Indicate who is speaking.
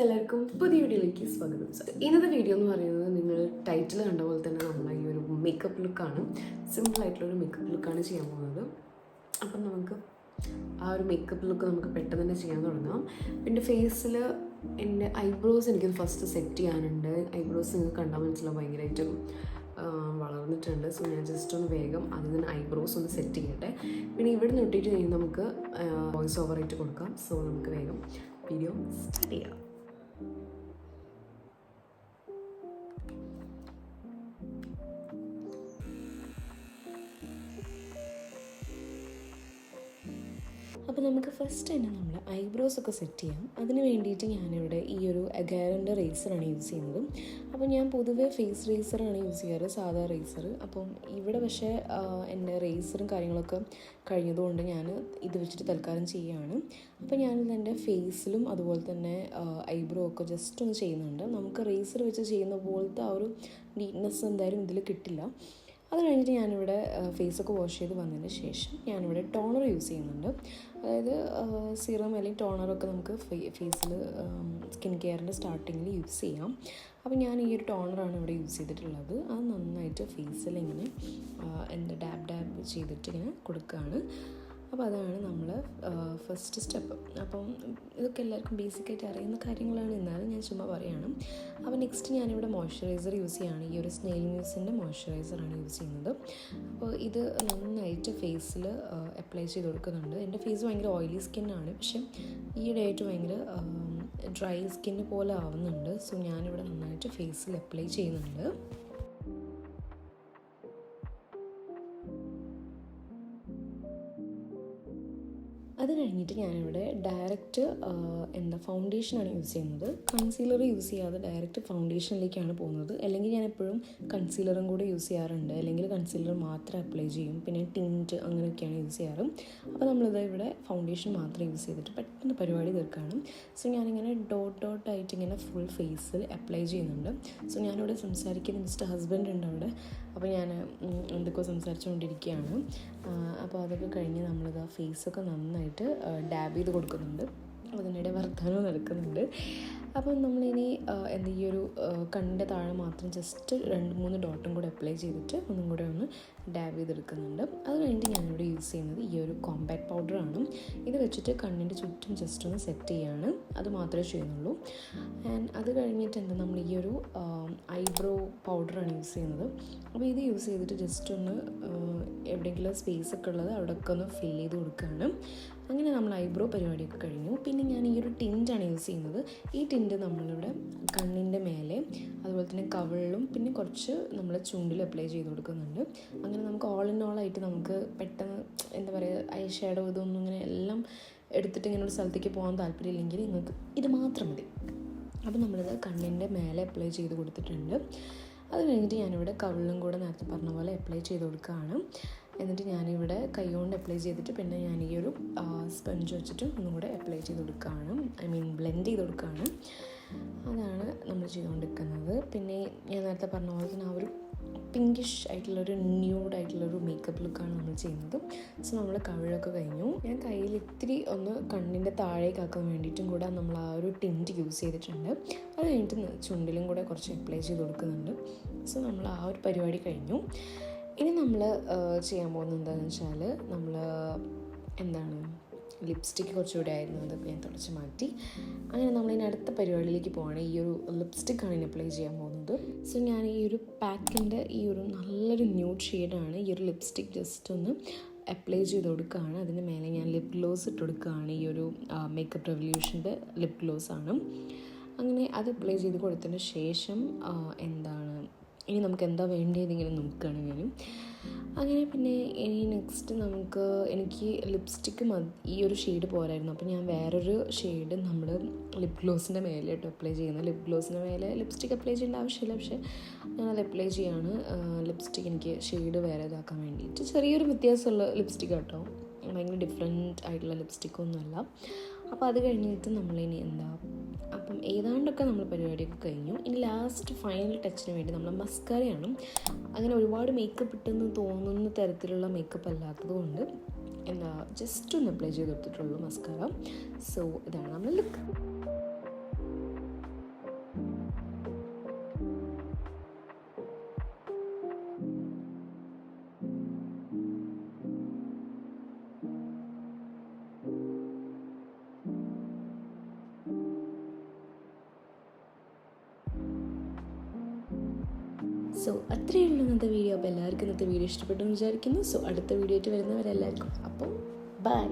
Speaker 1: എല്ലാവർക്കും പുതിയ വീഡിയോയിലേക്ക് സ്വാഗതം. സോ ഇന്നത്തെ വീഡിയോ എന്ന് പറയുന്നത് നിങ്ങൾ ടൈറ്റിൽ കണ്ട പോലെ തന്നെ നമ്മൾ ഈ ഒരു മേക്കപ്പ് ലുക്കാണ്, സിമ്പിളായിട്ടുള്ളൊരു മേക്കപ്പ് ലുക്കാണ് ചെയ്യാൻ പോകുന്നത്. അപ്പം നമുക്ക് ആ ഒരു മേക്കപ്പ് ലുക്ക് നമുക്ക് പെട്ടെന്ന് തന്നെ ചെയ്യാൻ തുടങ്ങാം. പിന്നെ ഫേസിൽ എൻ്റെ ഐബ്രോസ് എനിക്കത് ഫസ്റ്റ് സെറ്റ് ചെയ്യാനുണ്ട്. ഐബ്രോസ് നിങ്ങൾക്ക് കണ്ടാൽ മനസ്സിലാവും ഭയങ്കരമായിട്ടും വളർന്നിട്ടുണ്ട്. സോ ഞാൻ ജസ്റ്റ് ഒന്ന് വേഗം അതിൽ നിന്ന് ഐബ്രോസ് ഒന്ന് സെറ്റ് ചെയ്യട്ടെ. പിന്നെ ഇവിടെ നിന്ന് ഇട്ടിട്ട് കഴിഞ്ഞാൽ നമുക്ക് വോയിസ് ഓവറായിട്ട് കൊടുക്കാം. സോ നമുക്ക് വേഗം വീഡിയോ സ്റ്റാർട്ട് ചെയ്യാം. അപ്പോൾ നമുക്ക് ഫസ്റ്റ് തന്നെ നമ്മൾ ഐബ്രോസൊക്കെ സെറ്റ് ചെയ്യാം. അതിന് വേണ്ടിയിട്ട് ഞാനിവിടെ ഈ ഒരു അഗാറിൻ്റെ റേസറാണ് യൂസ് ചെയ്യുന്നത്. അപ്പോൾ ഞാൻ പൊതുവേ ഫേസ് റേസറാണ് യൂസ് ചെയ്യാറ്, സാധാ റേസർ. അപ്പം ഇവിടെ പക്ഷേ എൻ്റെ റേസറും കാര്യങ്ങളൊക്കെ കഴിഞ്ഞതുകൊണ്ട് ഞാൻ ഇത് വെച്ചിട്ട് തൽക്കാലം ചെയ്യുകയാണ്. അപ്പോൾ ഞാനിത് എൻ്റെ ഫേസിലും അതുപോലെ തന്നെ ഐബ്രോ ഒക്കെ ജസ്റ്റ് ഒന്ന് ചെയ്യുന്നുണ്ട്. നമുക്ക് റേസർ വെച്ച് ചെയ്യുന്ന പോലത്തെ ആ ഒരു നീറ്റ്നെസ് എന്തായാലും ഇതിൽ കിട്ടില്ല. അത് കഴിഞ്ഞിട്ട് ഞാനിവിടെ ഫേസൊക്കെ വാഷ് ചെയ്ത് വന്നതിന് ശേഷം ഞാനിവിടെ ടോണർ യൂസ് ചെയ്യുന്നുണ്ട്. അതായത് സിറം അല്ലെങ്കിൽ ടോണറൊക്കെ നമുക്ക് ഫേസിൽ സ്കിൻ കെയറിൻ്റെ സ്റ്റാർട്ടിങ്ങിൽ യൂസ് ചെയ്യാം. അപ്പോൾ ഞാൻ ഈ ഒരു ടോണറാണ് ഇവിടെ യൂസ് ചെയ്തിട്ടുള്ളത്. അത് നന്നായിട്ട് ഫേസിൽ ഇങ്ങനെ ഡാബ് ചെയ്തിട്ട് ഇങ്ങനെ കൊടുക്കുകയാണ്. അപ്പോൾ അതാണ് നമ്മൾ ഫസ്റ്റ് സ്റ്റെപ്പ്. അപ്പം ഇതൊക്കെ എല്ലാവർക്കും ബേസിക്കായിട്ട് അറിയുന്ന കാര്യങ്ങളാണ്, എന്നാലും ഞാൻ ചുമ്മാ പറയുകയാണ്. അപ്പോൾ നെക്സ്റ്റ് ഞാനിവിടെ മോയ്സ്ചറൈസർ യൂസ് ചെയ്യുകയാണ്. ഈ ഒരു സ്നെയിൽ മ്യൂസിൻ്റെ മോയ്സ്ചറൈസറാണ് യൂസ് ചെയ്യുന്നത്. അപ്പോൾ ഇത് നന്നായിട്ട് ഫേസിൽ അപ്ലൈ ചെയ്ത് കൊടുക്കുന്നുണ്ട്. എൻ്റെ ഫേസ് ഭയങ്കര ഓയിലി സ്കിന്നാണ്, പക്ഷേ ഈയിടെയായിട്ട് ഭയങ്കര ഡ്രൈ സ്കിന്ന് പോലെ ആവുന്നുണ്ട്. സോ ഞാനിവിടെ നന്നായിട്ട് ഫേസിൽ അപ്ലൈ ചെയ്യുന്നുണ്ട്. അത് കഴിഞ്ഞിട്ട് ഞാനിവിടെ ഡയറക്റ്റ് ഫൗണ്ടേഷനാണ് യൂസ് ചെയ്യുന്നത്. കൺസീലർ യൂസ് ചെയ്യാതെ ഡയറക്റ്റ് ഫൗണ്ടേഷനിലേക്കാണ് പോകുന്നത്. അല്ലെങ്കിൽ ഞാൻ എപ്പോഴും കൺസീലറും കൂടെ യൂസ് ചെയ്യാറുണ്ട്, അല്ലെങ്കിൽ കൺസീലർ മാത്രം അപ്ലൈ ചെയ്യും. പിന്നെ ടിൻറ്റ് അങ്ങനെയൊക്കെയാണ് യൂസ് ചെയ്യാറ്. അപ്പോൾ നമ്മളിത് ഇവിടെ ഫൗണ്ടേഷൻ മാത്രം യൂസ് ചെയ്തിട്ട് പെട്ടെന്ന് പരിപാടി തീർക്കുകയാണ്. സോ ഞാനിങ്ങനെ ഡോട്ടായിട്ട് ഇങ്ങനെ ഫുൾ ഫേസിൽ അപ്ലൈ ചെയ്യുന്നുണ്ട്. സോ ഞാനിവിടെ സംസാരിക്കുന്ന മിസ്റ്റർ ഹസ്ബൻഡ് ഉണ്ട് അവിടെ. അപ്പോൾ ഞാൻ എന്തൊക്കെയോ സംസാരിച്ചുകൊണ്ടിരിക്കുകയാണ്. അപ്പോൾ അതൊക്കെ കഴിഞ്ഞ് നമ്മളിത് ആ ഫേസൊക്കെ നന്നായിട്ട് ഡാബ് ചെയ്ത് കൊടുക്കുന്നുണ്ട്. അതിനിടെ വർത്തമാനം നടക്കുന്നുണ്ട്. അപ്പം നമ്മളിനി ഈ ഒരു കണ്ണിൻ്റെ താഴെ മാത്രം ജസ്റ്റ് 2-3 ഡോട്ടും കൂടെ അപ്ലൈ ചെയ്തിട്ട് ഒന്നും കൂടെ ഒന്ന് ഡാബ് ചെയ്തെടുക്കുന്നുണ്ട്. അത് കഴിഞ്ഞിട്ട് ഞാനിവിടെ യൂസ് ചെയ്യുന്നത് ഈ ഒരു കോമ്പാക്ട് പൗഡറാണ്. ഇത് വെച്ചിട്ട് കണ്ണിൻ്റെ ചുറ്റും ജസ്റ്റ് ഒന്ന് സെറ്റ് ചെയ്യാണ്. അത് മാത്രമേ ചെയ്യുന്നുള്ളൂ. ആൻഡ് അത് കഴിഞ്ഞിട്ട് നമ്മൾ ഈ ഒരു ഐബ്രോ പൗഡറാണ് യൂസ് ചെയ്യുന്നത്. അപ്പോൾ ഇത് യൂസ് ചെയ്തിട്ട് ജസ്റ്റ് ഒന്ന് എവിടെയെങ്കിലും സ്പേസ് ഒക്കെ ഉള്ളത് അവിടെയൊക്കെ ഒന്ന് ഫിൽ ചെയ്ത് കൊടുക്കുകയാണ്. അങ്ങനെ നമ്മൾ ഐബ്രോ പരിപാടിയൊക്കെ കഴിഞ്ഞു. പിന്നെ ഞാൻ ഈ ഒരു ടിൻറ്റാണ് യൂസ് ചെയ്യുന്നത്. ഈ ടിൻറ്റ് നമ്മളിവിടെ കണ്ണിൻ്റെ മേലെ അതുപോലെ തന്നെ കവിളിലും പിന്നെ കുറച്ച് നമ്മൾ ചുണ്ടിൽ അപ്ലൈ ചെയ്ത് കൊടുക്കുന്നുണ്ട്. അങ്ങനെ നമുക്ക് ഓൾ ഇൻ ഓൾ ആയിട്ട് നമുക്ക് പെട്ടെന്ന് ഐ ഷാഡോ ഇതൊന്നും ഇങ്ങനെ എല്ലാം എടുത്തിട്ട് ഇങ്ങനെ ഒരു സ്ഥലത്തേക്ക് പോകാൻ താല്പര്യമില്ലെങ്കിൽ നിങ്ങൾക്ക് ഇത് മാത്രം മതി. അപ്പോൾ നമ്മളിത് കണ്ണിൻ്റെ മേലെ അപ്ലൈ ചെയ്ത് കൊടുത്തിട്ടുണ്ട്. അത് കഴിഞ്ഞിട്ട് ഞാനിവിടെ കവിളിലും കൂടെ നേരത്തെ പറഞ്ഞ പോലെ അപ്ലൈ ചെയ്ത് കൊടുക്കുകയാണ്. എന്നിട്ട് ഞാനിവിടെ കൈ കൊണ്ട് അപ്ലൈ ചെയ്തിട്ട് പിന്നെ ഞാൻ ഈ ഒരു സ്പഞ്ച് വെച്ചിട്ട് ഒന്നും കൂടെ അപ്ലൈ ചെയ്ത് കൊടുക്കുകയാണ്, ബ്ലെൻഡ് ചെയ്ത് കൊടുക്കുകയാണ്. അതാണ് നമ്മൾ ചെയ്തുകൊണ്ടിരിക്കുന്നത്. പിന്നെ ഞാൻ നേരത്തെ പറഞ്ഞ പോലെ തന്നെ ആ ഒരു പിങ്കിഷ് ആയിട്ടുള്ളൊരു ന്യൂഡായിട്ടുള്ളൊരു മേക്കപ്പ് ലുക്കാണ് നമ്മൾ ചെയ്യുന്നത്. സോ നമ്മൾ കവിളൊക്കെ കഴിഞ്ഞു. ഞാൻ കയ്യിൽ ഇത്തിരി ഒന്ന് കണ്ണിൻ്റെ താഴേക്കാക്കാൻ വേണ്ടിയിട്ടും കൂടെ നമ്മൾ ആ ഒരു ടിൻറ്റ് യൂസ് ചെയ്തിട്ടുണ്ട്. അത് കഴിഞ്ഞിട്ട് ചുണ്ടിലും കൂടെ കുറച്ച് അപ്ലൈ ചെയ്ത് കൊടുക്കുന്നുണ്ട്. സോ നമ്മൾ ആ ഒരു പരിപാടി കഴിഞ്ഞു. ഇനി നമ്മൾ ചെയ്യാൻ പോകുന്നത് എന്താണെന്ന് വെച്ചാൽ നമ്മൾ ലിപ്സ്റ്റിക്ക് കുറച്ചുകൂടെ ആയിരുന്നു, അതൊക്കെ ഞാൻ തുടച്ച് മാറ്റി. അങ്ങനെ നമ്മളിനി അടുത്ത പരിപാടിയിലേക്ക് പോവുകയാണ്. ഈ ഒരു ലിപ്സ്റ്റിക്കാണ് ഇനി അപ്ലൈ ചെയ്യാൻ പോകുന്നത്. സോ ഞാൻ ഈ ഒരു പാക്കിൻ്റെ ഈ ഒരു നല്ലൊരു ന്യൂഡ് ഷെയ്ഡാണ് ഈ ഒരു ലിപ്സ്റ്റിക്ക് ജസ്റ്റ് ഒന്ന് അപ്ലൈ ചെയ്ത് കൊടുക്കുകയാണ്. അതിന് മേലെ ഞാൻ ലിപ് ഗ്ലോസ് ഇട്ട് കൊടുക്കുകയാണ്. ഈ ഒരു മേക്കപ്പ് റെവല്യൂഷൻ്റെ ലിപ് ഗ്ലോസാണ്. അങ്ങനെ അത് അപ്ലൈ ചെയ്ത് കൊടുത്തതിന് ശേഷം ഇനി നമുക്ക് എന്താ വേണ്ടതെന്നിങ്ങനെ നോക്കുകയാണ് ഞാൻ. അങ്ങനെ പിന്നെ ഇനി നെക്സ്റ്റ് എനിക്ക് ലിപ്സ്റ്റിക്ക് ഈ ഒരു ഷെയ്ഡ് പോരായിരുന്നു. അപ്പോൾ ഞാൻ വേറൊരു ഷെയ്ഡ് നമ്മൾ ലിപ് ഗ്ലോസിൻ്റെ മേലെയായിട്ട് അപ്ലൈ ചെയ്യുന്നത്. ലിപ് ഗ്ലോസിൻ്റെ മേലെ ലിപ്സ്റ്റിക്ക് അപ്ലൈ ചെയ്യേണ്ട ആവശ്യമില്ല, പക്ഷേ ഞാനത് അപ്ലൈ ചെയ്യാണ്. ലിപ്സ്റ്റിക്ക് എനിക്ക് ഷെയ്ഡ് വേറെ ഇതാക്കാൻ വേണ്ടിയിട്ട് ചെറിയൊരു വ്യത്യാസമുള്ള ലിപ്സ്റ്റിക്ക് കേട്ടോ, ഭയങ്കര ഡിഫറെൻറ്റ് ആയിട്ടുള്ള ലിപ്സ്റ്റിക്കൊന്നുമല്ല. അപ്പോൾ അത് കഴിഞ്ഞിട്ട് നമ്മളിനി അപ്പം ഏതാണ്ടൊക്കെ നമ്മൾ പരിപാടിയൊക്കെ കഴിഞ്ഞു. ഇനി ലാസ്റ്റ് ഫൈനൽ ടച്ചിന് വേണ്ടി നമ്മൾ മസ്കാരയാണ്. അങ്ങനെ ഒരുപാട് മേക്കപ്പ് ഇട്ടെന്ന് തോന്നുന്ന തരത്തിലുള്ള മേക്കപ്പ് അല്ലാത്തത് കൊണ്ട് ജസ്റ്റ് ഒന്ന് അപ്ലൈ ചെയ്ത് കൊടുത്തിട്ടുള്ളൂ മസ്കാര. സോ ഇതാണ് നമ്മൾ ലുക്ക്. സോ അത്രയേ ഉള്ളൂ ഇന്നത്തെ വീഡിയോ. അപ്പോൾ എല്ലാവർക്കും ഇന്നത്തെ വീഡിയോ ഇഷ്ടപ്പെട്ടു എന്ന് വിചാരിക്കുന്നു. സോ അടുത്ത വീഡിയോ ആയിട്ട് വരുന്നവരെല്ലാവർക്കും അപ്പോൾ ബൈ.